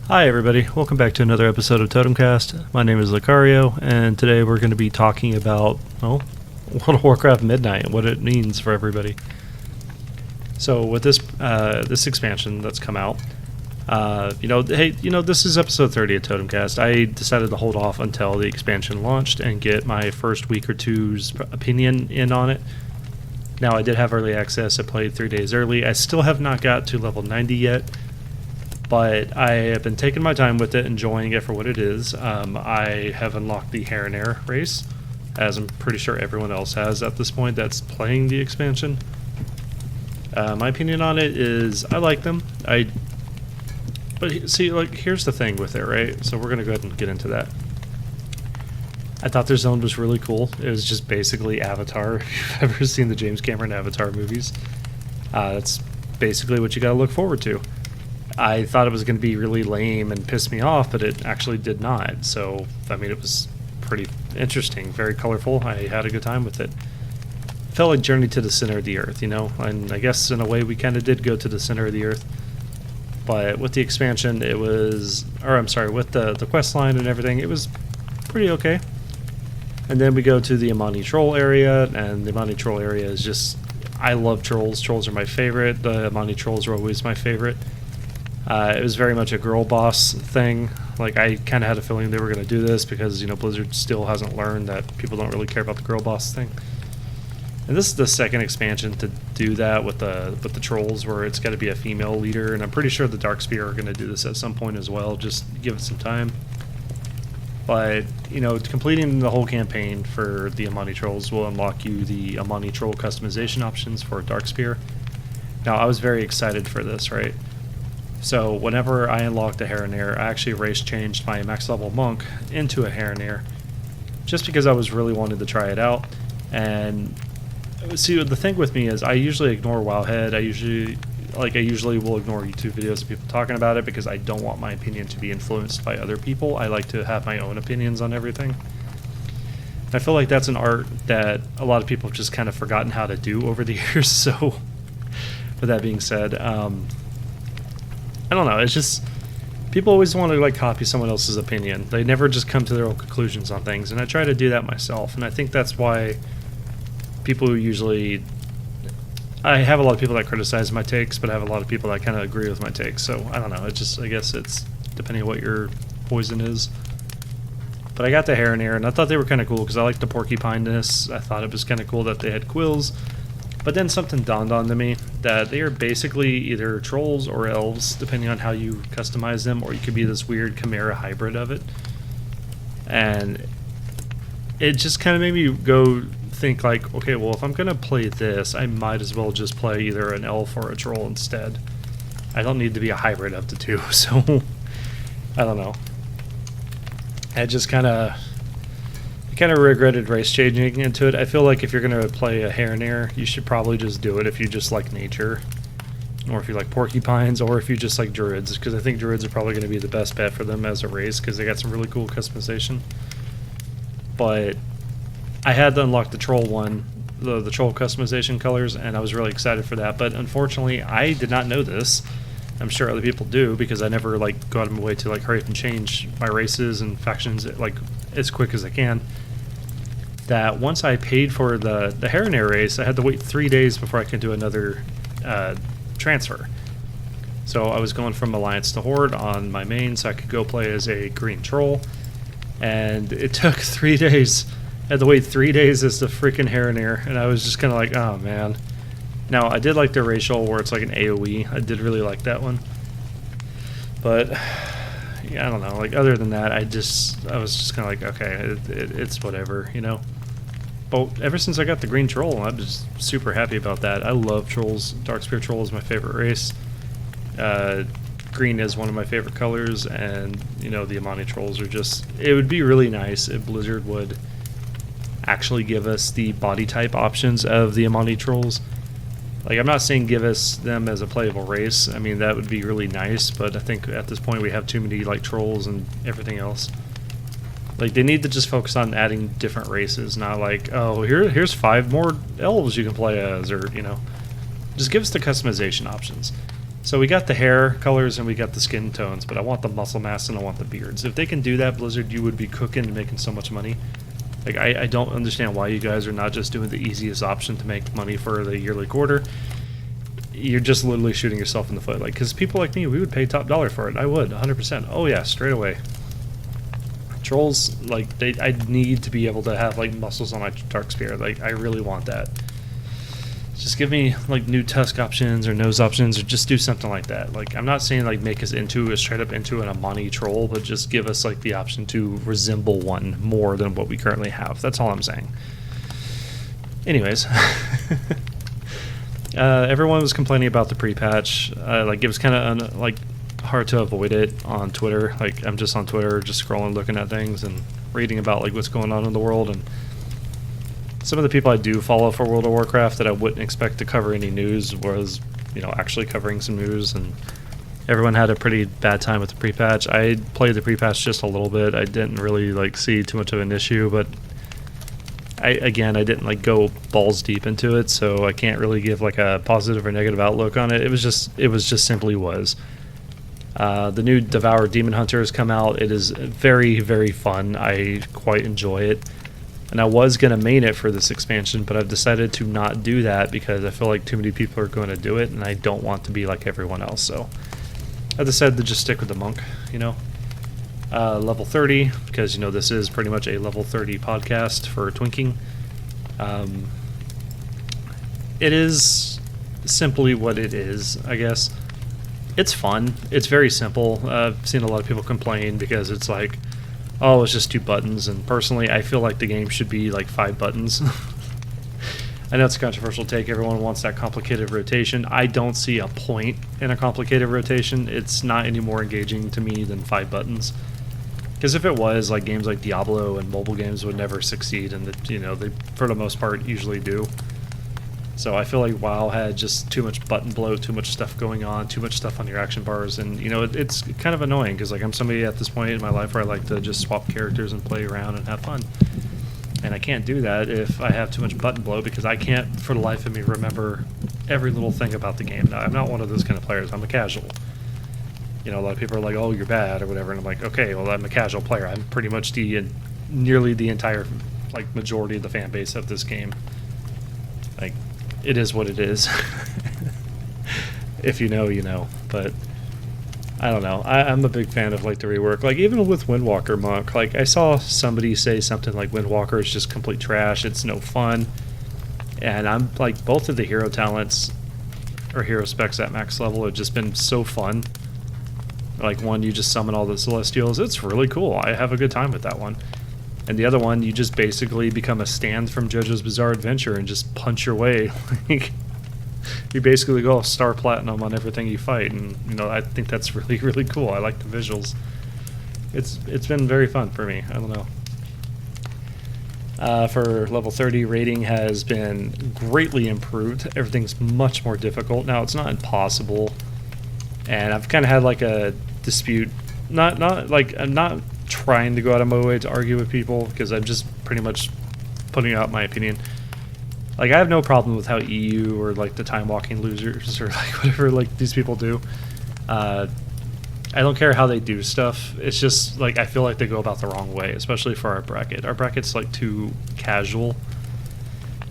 Hi everybody, welcome back to another episode of TotemCast. My name is Lucario, and today we're going to be talking about, World of Warcraft Midnight and what it means for everybody. So with this expansion that's come out, this is episode 30 of TotemCast. I decided to hold off until the expansion launched and get my first week or two's opinion in on it. Now, I did have early access. I played 3 days early. I still have not got to level 90 yet, but I have been taking my time with it, enjoying it for what it is. I have unlocked the Harrenair race, as I'm pretty sure everyone else has at this point that's playing the expansion. My opinion on it is I like them. But see, like, here's the thing with it, right? So we're going to go ahead and get into that. I thought their zone was really cool. It was just basically Avatar. If you've ever seen the James Cameron Avatar movies, that's basically what you got to look forward to. I thought it was going to be really lame and piss me off, but it actually did not. So, I mean, it was pretty interesting, very colorful. I had a good time with it. Felt like Journey to the Center of the Earth, and I guess in a way we kind of did go to the center of the Earth. But with the expansion, with the quest line and everything, it was pretty okay. And then we go to the Amani Troll area, and the Amani Troll area is just, I love trolls. Trolls are my favorite. The Amani Trolls are always my favorite. It was very much a girl boss thing. Like, I kind of had a feeling they were going to do this because, Blizzard still hasn't learned that people don't really care about the girl boss thing. And this is the second expansion to do that with the trolls, where it's got to be a female leader, and I'm pretty sure the Darkspear are going to do this at some point as well. Just give it some time. But, completing the whole campaign for the Amani Trolls will unlock you the Amani Troll customization options for Darkspear. Now, I was very excited for this, right? So, whenever I unlocked a Harrenair, I actually race changed my max level monk into a Harrenair, just because I was really wanting to try it out. And, see, the thing with me is I usually ignore Wowhead. I usually will ignore YouTube videos of people talking about it because I don't want my opinion to be influenced by other people. I like to have my own opinions on everything. And I feel like that's an art that a lot of people have just kind of forgotten how to do over the years. So, with that being said, I don't know. It's just people always want to copy someone else's opinion. They never just come to their own conclusions on things, and I try to do that myself. And I think that's why people usually, I have a lot of people that criticize my takes, but I have a lot of people that kind of agree with my takes. So I don't know. I guess it's depending on what your poison is. But I got the Harrenair, and I thought they were kind of cool because I like the porcupineness. I thought it was kind of cool that they had quills. But then something dawned on to me that they are basically either trolls or elves, depending on how you customize them, or you could be this weird chimera hybrid of it. And it just kind of made me go think like, okay, well, if I'm going to play this, I might as well just play either an elf or a troll instead. I don't need to be a hybrid of the two, so I don't know. I just kind of regretted race changing into it. I feel like if you're going to play a Harrenair, you should probably just do it if you just like nature, or if you like porcupines, or if you just like druids, because I think druids are probably going to be the best bet for them as a race because they got some really cool customization. But I had to unlock the troll one, the troll customization colors, and I was really excited for that. But unfortunately, I did not know this. I'm sure other people do because I never go out of my way to hurry up and change my races and factions as quick as I can. That once I paid for the Harrenair race, I had to wait 3 days before I could do another transfer. So I was going from Alliance to Horde on my main, so I could go play as a green troll, and it took 3 days. I had to wait 3 days as the freaking Harrenair, and I was just kind of like, oh man. Now, I did like the racial where it's like an AoE. I did really like that one. But, yeah, I don't know. Other than that, I was just kind of like, okay, it's whatever, But ever since I got the green troll, I'm just super happy about that. I love trolls. Darkspear troll is my favorite race. Green is one of my favorite colors, and, the Amani trolls are just, it would be really nice if Blizzard would actually give us the body type options of the Amani trolls. I'm not saying give us them as a playable race. I mean, that would be really nice, but I think at this point we have too many trolls and everything else. They need to just focus on adding different races, not oh, here's 5 more elves you can play as, or just give us the customization options. So we got the hair colors and we got the skin tones, but I want the muscle mass and I want the beards. If they can do that, Blizzard, you would be cooking and making so much money. Like, I don't understand why you guys are not just doing the easiest option to make money for the yearly quarter. You're just literally shooting yourself in the foot. Like, because people like me, we would pay top dollar for it. I would, 100%. Oh yeah, straight away. Trolls, like, I need to be able to have, like, muscles on my Dark Spear. Like, I really want that. Just give me, like, new tusk options or nose options, or just do something like that. Like, I'm not saying, like, make us into a straight-up into an Amani troll, but just give us, like, the option to resemble one more than what we currently have. That's all I'm saying. Anyways. Everyone was complaining about the pre-patch. Like, it was kind of, like, hard to avoid it on Twitter. Like, I'm just on Twitter, just scrolling, looking at things, and reading about, like, what's going on in the world, and some of the people I do follow for World of Warcraft that I wouldn't expect to cover any news was, you know, actually covering some news, and everyone had a pretty bad time with the pre-patch. I played the pre-patch just a little bit. I didn't really, like, see too much of an issue, but I didn't, like, go balls deep into it, so I can't really give, like, a positive or negative outlook on it. It was just simply was. The new Devour Demon Hunter has come out. It is very, very fun. I quite enjoy it. And I was going to main it for this expansion, but I've decided to not do that because I feel like too many people are going to do it, and I don't want to be like everyone else. So I decided to just stick with the monk, you know. Level 30, because, you know, this is pretty much a level 30 podcast for Twinking. It is simply what it is, I guess. It's fun. It's very simple. I've seen a lot of people complain because it's like, oh, it's just 2 buttons, and personally, I feel like the game should be like 5 buttons. I know it's a controversial take. Everyone wants that complicated rotation. I don't see a point in a complicated rotation. It's not any more engaging to me than 5 buttons. Because if it was, like, games like Diablo and mobile games would never succeed, and that, you know, they for the most part usually do. So I feel like WoW had just too much button bloat, too much stuff going on, too much stuff on your action bars, and, you know, it's kind of annoying because, like, I'm somebody at this point in my life where I like to just swap characters and play around and have fun. And I can't do that if I have too much button bloat because I can't, for the life of me, remember every little thing about the game. Now, I'm not one of those kind of players. I'm a casual. You know, a lot of people are like, oh, you're bad or whatever, and I'm like, okay, well, I'm a casual player. I'm pretty much nearly the entire, like, majority of the fan base of this game. Like, it is what it is. If you know, you know. But I don't know. I'm a big fan of, like, the rework. Like, even with Windwalker Monk, like, I saw somebody say something like Windwalker is just complete trash. It's no fun. And I'm like, both of the hero talents or hero specs at max level have just been so fun. Like, one, you just summon all the Celestials. It's really cool. I have a good time with that one. And the other one, you just basically become a stand from JoJo's Bizarre Adventure and just punch your way. Like, you basically go star platinum on everything you fight, and, you know, I think that's really, really cool. I like the visuals. It's been very fun for me. I don't know. For level 30, rating has been greatly improved. Everything's much more difficult. Now, it's not impossible, and I've kind of had, like, a dispute. Not like, I'm not trying to go out of my way to argue with people, because I'm just pretty much putting out my opinion. Like, I have no problem with how EU or, like, the time walking losers or, like, whatever, like, these people do. I don't care how they do stuff. It's just, like, I feel like they go about the wrong way, especially for our bracket. Our bracket's, like, too casual,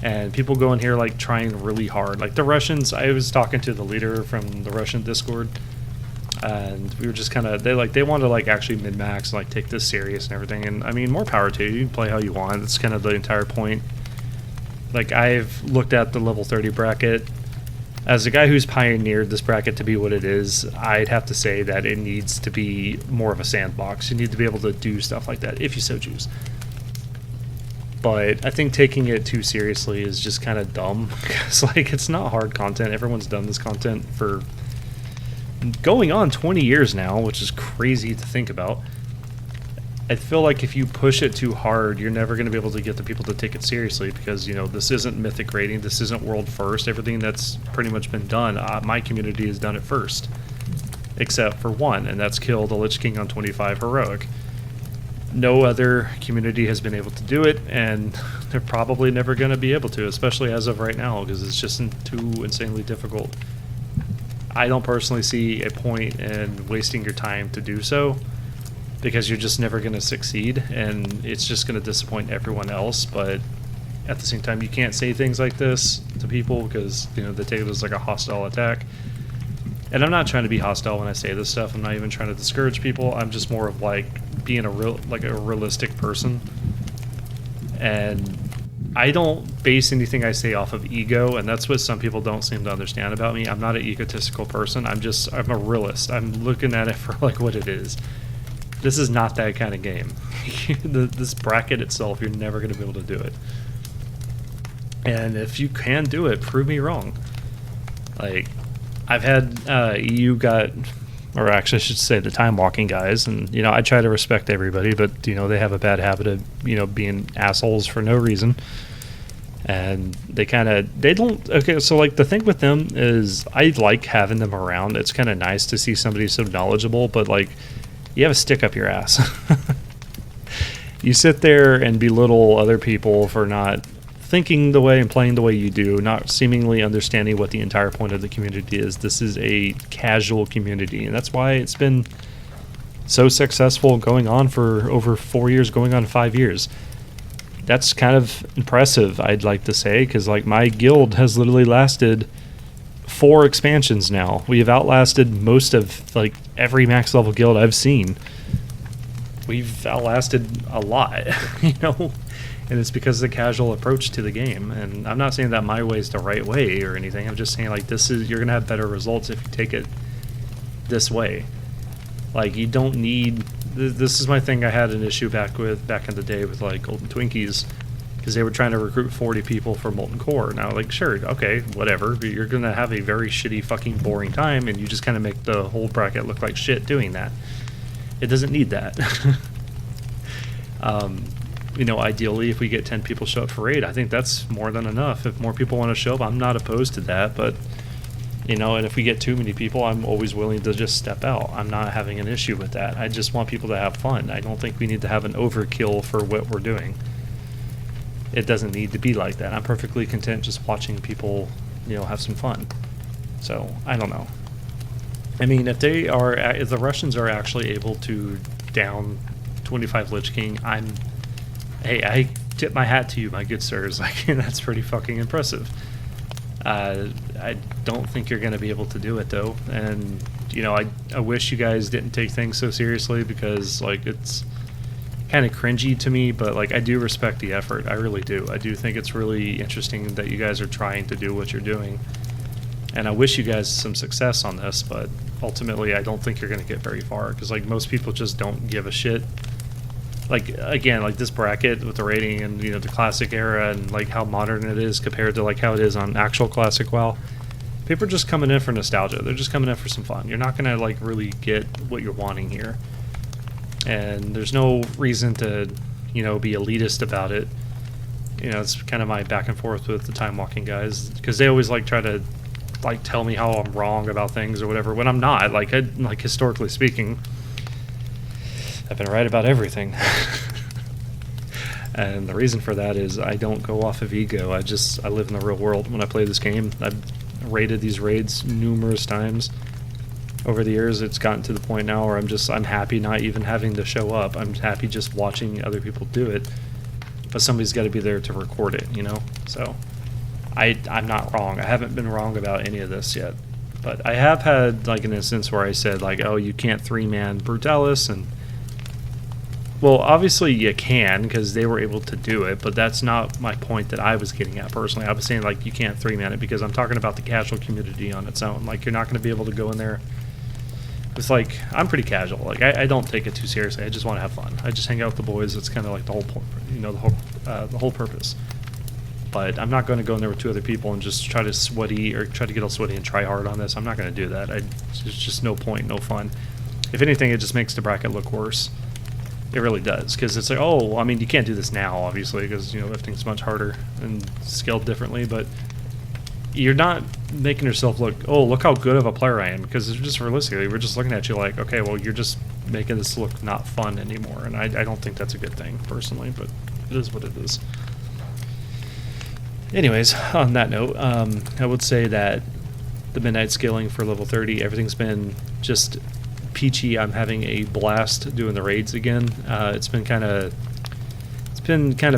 and people go in here, like, trying really hard. Like, the Russians, I was talking to the leader from the Russian Discord, and we were just kind of, they want to, like, actually min-max, like, take this serious and everything. And I mean, more power to you. You can play how you want. That's kind of the entire point. Like, I've looked at the level 30 bracket. As a guy who's pioneered this bracket to be what it is, I'd have to say that it needs to be more of a sandbox. You need to be able to do stuff like that if you so choose. But I think taking it too seriously is just kind of dumb. Because, like, it's not hard content. Everyone's done this content for going on 20 years now, which is crazy to think about. I feel like if you push it too hard, you're never going to be able to get the people to take it seriously, because, you know, this isn't Mythic rating, this isn't World First. Everything that's pretty much been done, my community has done it first, except for one, and that's kill the Lich King on 25 Heroic. No other community has been able to do it, and they're probably never going to be able to, especially as of right now, because it's just too insanely difficult. I don't personally see a point in wasting your time to do so, because you're just never going to succeed, and it's just going to disappoint everyone else. But at the same time, you can't say things like this to people because, you know, they take it as like a hostile attack. And I'm not trying to be hostile when I say this stuff. I'm not even trying to discourage people. I'm just more of like being a realistic person. And I don't base anything I say off of ego, and that's what some people don't seem to understand about me. I'm not an egotistical person. I'm a realist. I'm looking at it for like what it is. This is not that kind of game. This bracket itself, you're never going to be able to do it. And if you can do it, prove me wrong. Like, I've had or actually I should say the time walking guys, and, you know, I try to respect everybody, but, you know, they have a bad habit of, you know, being assholes for no reason. And they don't, okay, so like the thing with them is I like having them around. It's kind of nice to see somebody so knowledgeable, but like, you have a stick up your ass. You sit there and belittle other people for not thinking the way and playing the way you do, not seemingly understanding what the entire point of the community is. This is a casual community, and that's why it's been so successful, going on for over 4 years, going on 5 years. That's kind of impressive, I'd like to say, because like my guild has literally lasted 4 expansions now. We have outlasted most of like every max level guild I've seen. We've outlasted a lot, you know, and it's because of the casual approach to the game. And I'm not saying that my way is the right way or anything. I'm just saying like you're gonna have better results if you take it this way. Like, you don't need. This is my thing. I had an issue back in the day with like Golden Twinkies, because they were trying to recruit 40 people for Molten Core. Now, like, sure, okay, whatever, but you're gonna have a very shitty, fucking boring time, and you just kind of make the whole bracket look like shit doing that. It doesn't need that. You know, ideally, if we get 10 people show up for raid, I think that's more than enough. If more people want to show up, I'm not opposed to that, but, you know, and if we get too many people, I'm always willing to just step out. I'm not having an issue with that. I just want people to have fun. I don't think we need to have an overkill for what we're doing. It doesn't need to be like that. I'm perfectly content just watching people, you know, have some fun. So, I don't know. I mean, if the Russians are actually able to down 25 Lich King, hey, I tip my hat to you, my good sirs. Like, that's pretty fucking impressive. I don't think you're going to be able to do it, though. And, you know, I wish you guys didn't take things so seriously, because, like, it's kind of cringy to me, but, like, I do respect the effort. I really do. I do think it's really interesting that you guys are trying to do what you're doing. And I wish you guys some success on this, but ultimately I don't think you're going to get very far, because, like, most people just don't give a shit. Like, again, like this bracket with the rating and, you know, the classic era and like how modern it is compared to like how it is on actual classic WoW, people are just coming in for nostalgia. They're just coming in for some fun. You're not gonna like really get what you're wanting here, and there's no reason to, you know, be elitist about it. You know, it's kind of my back and forth with the time walking guys, because they always like try to like tell me how I'm wrong about things or whatever, when I'm not. Like, historically speaking, I've been right about everything. And the reason for that is I don't go off of ego. I live in the real world when I play this game. I've raided these raids numerous times over the years. It's gotten to the point now where I'm happy not even having to show up. I'm happy just watching other people do it. But somebody's got to be there to record it, you know? So I'm not wrong. I haven't been wrong about any of this yet. But I have had like an instance where I said like, oh, you can't 3-man Brutalis, and well, obviously you can, because they were able to do it, but that's not my point that I was getting at personally. I was saying, like, you can't 3-man it, because I'm talking about the casual community on its own. Like, you're not going to be able to go in there. It's like, I'm pretty casual. Like, I don't take it too seriously. I just want to have fun. I just hang out with the boys. It's kind of like the whole point, you know, the whole purpose. But I'm not going to go in there with 2 other people and just try to get all sweaty and try hard on this. I'm not going to do that. There's just no point, no fun. If anything, it just makes the bracket look worse. It really does, because it's like, oh, I mean, you can't do this now, obviously, because, you know, lifting's much harder and scaled differently, but you're not making yourself look, oh, look how good of a player I am, because it's just realistically, we're just looking at you like, okay, well, you're just making this look not fun anymore, and I don't think that's a good thing, personally, but it is what it is. Anyways, on that note, I would say that the midnight scaling for level 30. Everything's been just peachy. I'm having a blast doing the raids again. It's been kind of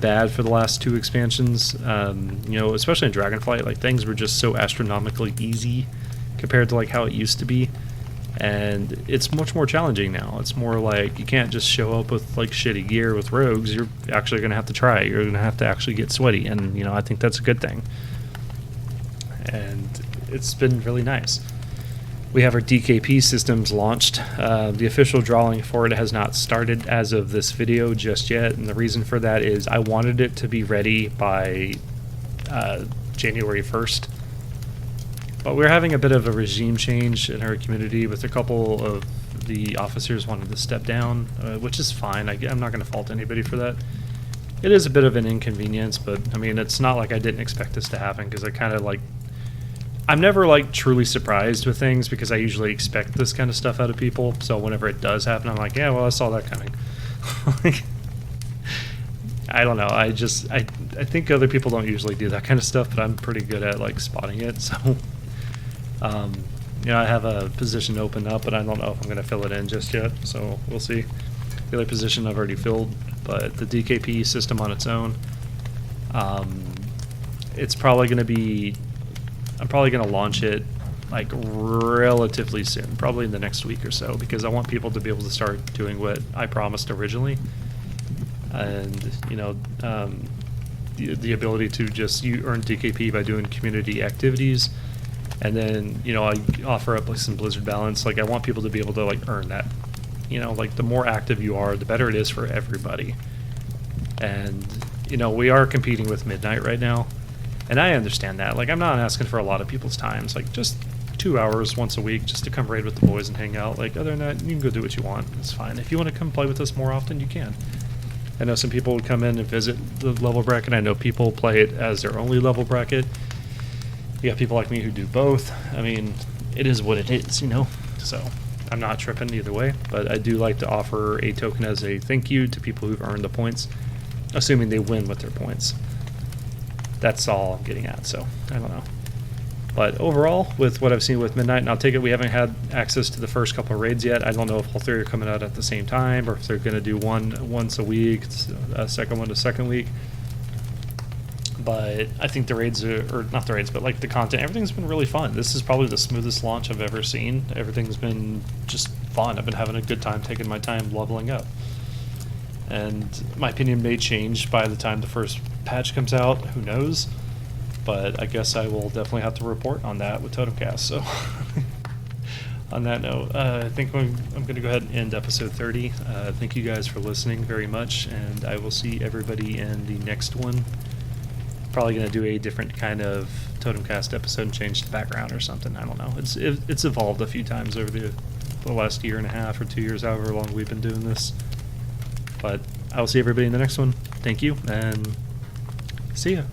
bad for the last 2 expansions. You know, especially in Dragonflight, like things were just so astronomically easy compared to like how it used to be. And it's much more challenging now. It's more like you can't just show up with like shitty gear with rogues. You're actually going to have to try. You're going to have to actually get sweaty, and you know, I think that's a good thing. And it's been really nice. We have our DKP systems launched. The official drawing for it has not started as of this video just yet, and the reason for that is I wanted it to be ready by January 1st. But we're having a bit of a regime change in our community with a couple of the officers wanting to step down, which is fine. I'm not going to fault anybody for that. It is a bit of an inconvenience, but I mean, it's not like I didn't expect this to happen, because I kind of like... I'm never like truly surprised with things because I usually expect this kind of stuff out of people. So whenever it does happen, I'm like, yeah, well, I saw that coming. Like, I don't know. I think other people don't usually do that kind of stuff, but I'm pretty good at like spotting it. So, you know, I have a position open up, but I don't know if I'm going to fill it in just yet. So we'll see. The other position I've already filled, but the DKP system on its own, it's probably going to be... I'm probably going to launch it like relatively soon, probably in the next week or so, because I want people to be able to start doing what I promised originally. And, you know, the ability to just earn DKP by doing community activities. And then, you know, I offer up like some Blizzard balance. Like, I want people to be able to like earn that. You know, like the more active you are, the better it is for everybody. And, you know, we are competing with Midnight right now. And I understand that. Like, I'm not asking for a lot of people's times. Like, just 2 hours once a week just to come raid with the boys and hang out. Like, other than that, you can go do what you want. It's fine. If you want to come play with us more often, you can. I know some people would come in and visit the level bracket. I know people play it as their only level bracket. You got people like me who do both. I mean, it is what it is, you know? So, I'm not tripping either way. But I do like to offer a token as a thank you to people who've earned the points, assuming they win with their points. That's all I'm getting at, so I don't know. But overall, with what I've seen with Midnight, and I'll take it we haven't had access to the first couple of raids yet. I don't know if all 3 are coming out at the same time, or if they're going to do one once a week, a second one to second week. But I think the raids or not the raids, but like the content, everything's been really fun. This is probably the smoothest launch I've ever seen. Everything's been just fun. I've been having a good time taking my time leveling up. And my opinion may change by the time the first patch comes out. Who knows? But I guess I will definitely have to report on that with TotemCast. So, on that note, I think I'm going to go ahead and end episode 30. Thank you guys for listening very much, and I will see everybody in the next one. Probably going to do a different kind of TotemCast episode and change the background or something. I don't know. It's evolved a few times over the last year and a half or 2 years, however long we've been doing this. But I will see everybody in the next one. Thank you, and see ya.